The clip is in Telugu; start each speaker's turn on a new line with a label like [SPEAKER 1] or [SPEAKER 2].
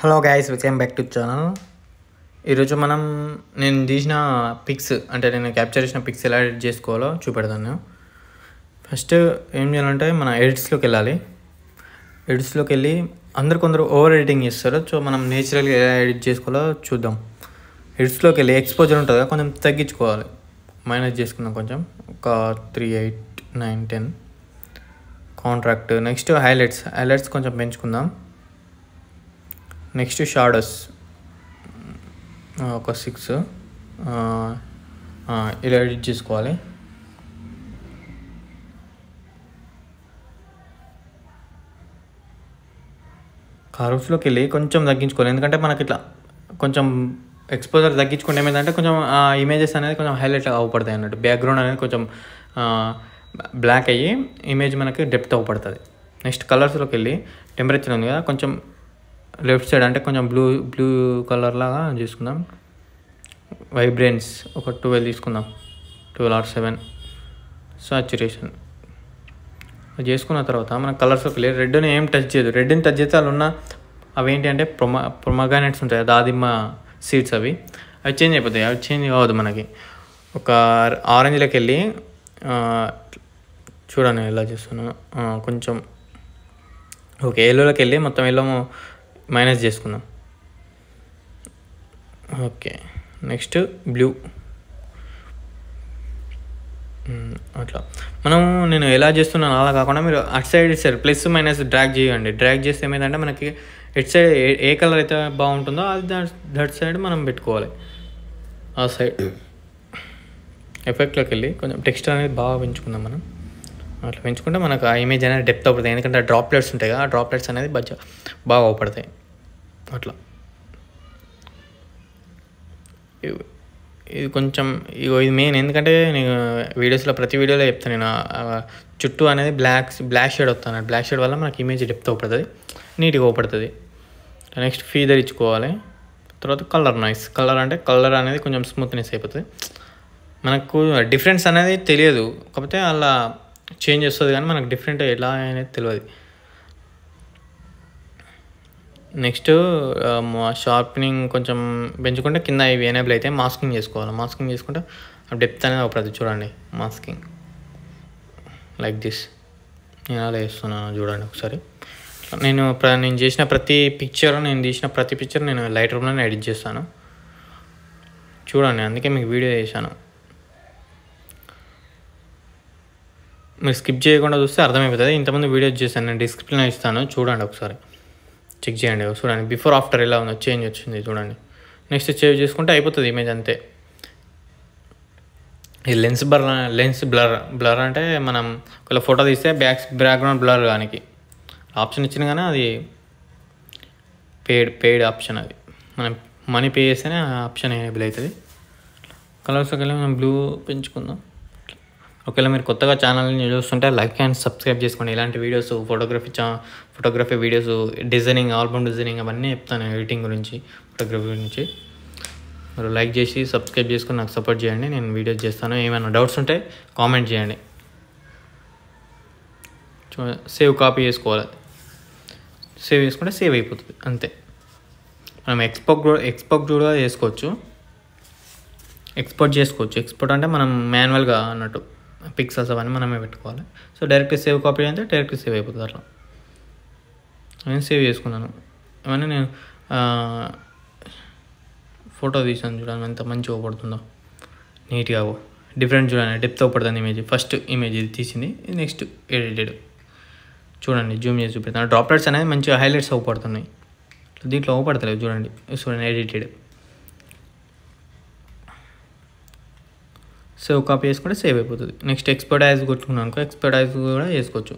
[SPEAKER 1] Hello guys, welcome back to channel. ఈరోజు నేను తీసిన పిక్స్ అంటే నేను క్యాప్చర్ చేసిన పిక్స్ ఎలా ఎడిట్ చేసుకోవాలో చూపెడతాను. ఫస్ట్ ఏం చేయాలంటే మన ఎడిట్స్లోకి వెళ్ళాలి. ఎడిట్స్లోకి వెళ్ళి కొందరు ఓవర్ ఎడిటింగ్ చేస్తారు. సో మనం నేచురల్గా ఎలా ఎడిట్ చేసుకోవాలో చూద్దాం. ఎడిట్స్లోకి వెళ్ళి ఎక్స్పోజర్ ఉంటుంది, కొంచెం తగ్గించుకోవాలి. మైనస్ చేసుకుందాం కొంచెం, ఒక 3, 8, 9, 10. కాంట్రాక్ట్. నెక్స్ట్ హైలైట్స్ కొంచెం పెంచుకుందాం. నెక్స్ట్ షాడోస్ ఒక 6 ఇలా ఎడిట్ చేసుకోవాలి. కర్వ్స్లోకి వెళ్ళి కొంచెం తగ్గించుకోవాలి, ఎందుకంటే మనకి ఇట్లా కొంచెం ఎక్స్పోజర్ తగ్గించుకుంటే ఏమైందంటే కొంచెం ఆ ఇమేజెస్ అనేది కొంచెం హైలైట్ అవ్వపడతాయి అన్నట్టు. బ్యాక్గ్రౌండ్ అనేది కొంచెం బ్లాక్ అయ్యి ఇమేజ్ మనకి డెప్త్ అవ్వపడుతుంది. నెక్స్ట్ కలర్స్లోకి వెళ్ళి టెంపరేచర్ ఉంది కదా, కొంచెం లెఫ్ట్ సైడ్ అంటే కొంచెం బ్లూ కలర్ లాగా తీసుకుందాం. వైబ్రెన్స్ ఒక 12 తీసుకుందాం, 12 or 7. సాచురేషన్ చేసుకున్న తర్వాత మన కలర్స్లోకి వెళ్ళి రెడ్ని ఏం టచ్ చేయదు. రెడ్ని టచ్ చేస్తే వాళ్ళు ఉన్న అవి ఏంటి అంటే ప్రొమగానెట్స్ ఉంటాయి, దాదిమ్మ సీడ్స్. అవి చేంజ్ అయిపోతాయి. అవి చేంజ్ కావద్దు మనకి. ఒక ఆరెంజ్లోకి వెళ్ళి చూడండి ఎలా చేస్తున్నాను. కొంచెం ఓకే, ఎల్లోలోకి వెళ్ళి మొత్తం ఎల్లో మైనస్ చేసుకుందాం. Okay, next blue. అట్లా నేను ఎలా చేస్తున్నాను అలా కాకుండా మీరు అటు సైడ్ ఇటు సైడ్ ప్లస్ మైనస్ డ్రాగ్ చేయండి. డ్రాగ్ చేస్తే ఏమైందంటే మనకి ఇటు సైడ్ ఏ కలర్ అయితే బాగుంటుందో అది దట్ సైడ్ మనం పెట్టుకోవాలి. ఆ సైడ్ ఎఫెక్ట్లోకి వెళ్ళి కొంచెం టెక్స్చర్ అనేది బాగా పెంచుకుందాం మనం. అట్లా పెంచుకుంటే మనకు ఆ ఇమేజ్ అనేది డెప్త్ అవుతుంది, ఎందుకంటే ఆ డ్రాప్లెట్స్ ఉంటాయి కదా, ఆ డ్రాప్లెట్స్ అనేది బాగా అవపడతాయి. అట్లా ఇది కొంచెం ఇది మెయిన్, ఎందుకంటే నేను వీడియోస్లో ప్రతి వీడియోలో చెప్తాను నేను చుట్టూ అనేది బ్లాక్ షేడ్ వస్తాను. బ్లాక్ షేడ్ వల్ల మనకి ఇమేజ్ డెప్త్ అవపడుతుంది, నీట్గా అవపడుతుంది. నెక్స్ట్ ఫీదర్ ఇచ్చుకోవాలి. తర్వాత కలర్ అంటే కలర్ అనేది కొంచెం స్మూత్నెస్ అయిపోతుంది. మనకు డిఫరెన్స్ అనేది తెలియదు, కాకపోతే అలా చేంజ్ వస్తుంది కానీ మనకు డిఫరెంట్ ఎలా అనేది తెలియదు. నెక్స్ట్ షార్పెనింగ్ కొంచెం పెంచుకుంటే కింద ఇవి ఎనేబుల్ అయితే మాస్కింగ్ చేసుకోవాలి. మాస్కింగ్ చేసుకుంటే డెప్త్ అనేది ఒకటి చూడండి. మాస్కింగ్ లైక్ దిస్ నేను అలా వేస్తున్నాను చూడండి ఒకసారి. నేను చేసిన ప్రతి పిక్చర్, నేను తీసిన ప్రతి పిక్చర్ నేను లైట్ రూమ్లోనే ఎడిట్ చేస్తాను చూడండి, అందుకే మీకు వీడియో చేశాను. మీరు స్కిప్ చేయకుండా చూస్తే అర్థమైపోతుంది. ఇంతమంది వీడియోస్ చేశాను, నేను డిస్క్రిప్షన్లో ఇస్తాను, చూడండి ఒకసారి, చెక్ చేయండి. చూడండి బిఫోర్ ఆఫ్టర్ ఎలా ఉందో చేంజ్ వచ్చింది చూడండి. నెక్స్ట్ సేవ్ చేసుకుంటే అయిపోతుంది ఇమేజ్ అంతే. ఈ లెన్స్ బ్లర్ అంటే మనం ఒకవేళ ఫోటో తీస్తే బ్యాక్గ్రౌండ్ బ్లర్ కానికి ఆప్షన్ ఇచ్చిన కానీ అది పెయిడ్ ఆప్షన్. అది మనం మనీ పే చేస్తేనే ఆ ఆప్షన్ ఎనేబుల్ అవుతుంది. కలర్స్ ఒకవేళ మనం బ్లూ పెంచుకుందాం. ఒకవేళ మీరు కొత్తగా ఛానల్ని చూస్తుంటే లైక్ అండ్ సబ్స్క్రైబ్ చేసుకోండి. ఇలాంటి videos photography videos, designing, album designing అవన్నీ చెప్తాను, ఎడిటింగ్ గురించి, ఫోటోగ్రఫీ గురించి. మీరు లైక్ చేసి సబ్స్క్రైబ్ చేసుకొని నాకు సపోర్ట్ చేయండి, నేను వీడియోస్ చేస్తాను. ఏమైనా డౌట్స్ ఉంటే కామెంట్ చేయండి. సేవ్ కాపీ చేసుకోవాలి. సేవ్ చేసుకుంటే సేవ్ అయిపోతుంది అంతే. మనం ఎక్స్పోర్ట్ కూడా చేసుకోవచ్చు. ఎక్స్పోర్ట్ అంటే మనం మాన్యువల్గా అన్నట్టు పిక్సెల్స్ అవన్నీ మనమే పెట్టుకోవాలి. సో డైరెక్ట్ సేవ్ కాపీ అంటే డైరెక్ట్ సేవ్ అయిపోతుంది. అట్లా నేను సేవ్ చేసుకున్నాను. ఇవన్నీ నేను ఫోటో తీసాను చూడండి, ఎంత మంచిగా పడుతుందో, నీట్గా డిఫరెంట్ చూడండి, డెప్త్ అవపడుతుంది ఇమేజ్. ఫస్ట్ ఇమేజ్ ఇది తీసింది, నెక్స్ట్ ఎడిటెడ్ చూడండి. జూమ్ చేసి చూపెడతాను. డ్రాప్లెట్స్ అనేది మంచిగా హైలైట్స్ అవపడుతున్నాయి, దీంట్లో అవపడతలేదు చూడండి. ఎడిటెడ్. సేవ్ కాపీ చేసుకుంటే సేవ్ అయిపోతుంది. నెక్స్ట్ ఎక్స్పోర్ట్ యాజ్ కొట్టుకున్నాను అనుకో, ఎక్స్పోర్ట్ యాజ్ కూడా చేసుకోవచ్చు.